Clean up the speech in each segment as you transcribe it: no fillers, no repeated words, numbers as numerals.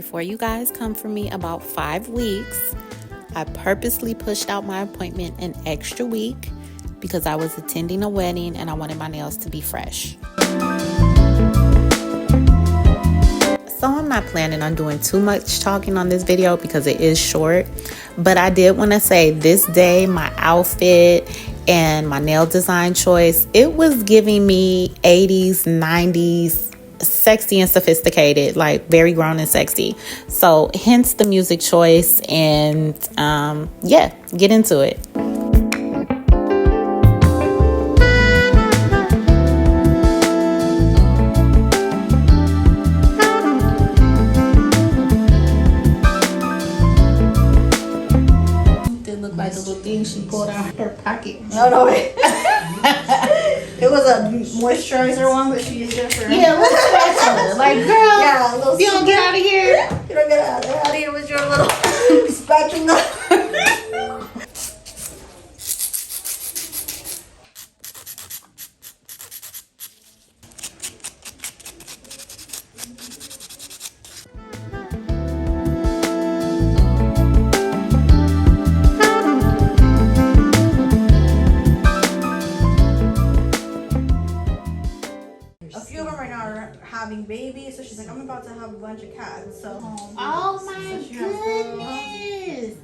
before you guys come for me about 5 weeks, I purposely pushed out my appointment an extra week because I was attending a wedding and I wanted my nails to be fresh. So I'm not planning on doing too much talking on this video because it is short, but I did want to say this day, my outfit and my nail design choice, it was giving me 80s, 90s, sexy and sophisticated, like very grown and sexy. So hence the music choice, and yeah, get into it. Like the little thing she pulled out of her pocket. No, wait. It was a moisturizer one, but she used it for... Yeah, little spatula. Like, girl, yeah, a little you don't get out of here. You don't get out of here with your little spatula. Having babies, so she's like, I'm about to have a bunch of cats. So oh my goodness,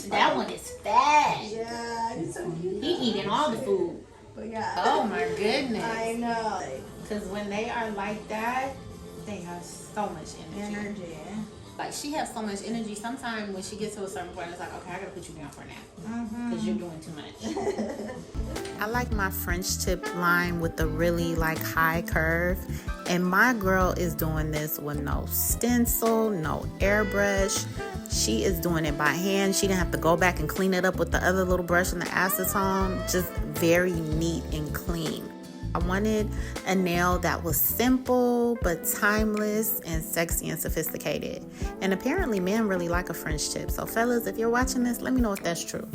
that one is fat. Yeah, it's so cute. He eating all the food. But yeah. Oh my goodness. I know. Because when they are like that, they have so much energy. Like, she has so much energy. Sometimes when she gets to a certain point, it's like, okay, I gotta put you down for a nap because you're doing too much. I like my French tip line with the really like high curve, and my girl is doing this with no stencil, no airbrush. She is doing it by hand. She didn't have to go back and clean it up with the other little brush and the acetone. Just very neat and clean. I wanted a nail that was simple but timeless and sexy and sophisticated. And apparently men really like a French tip. So fellas, if you're watching this, let me know if that's true.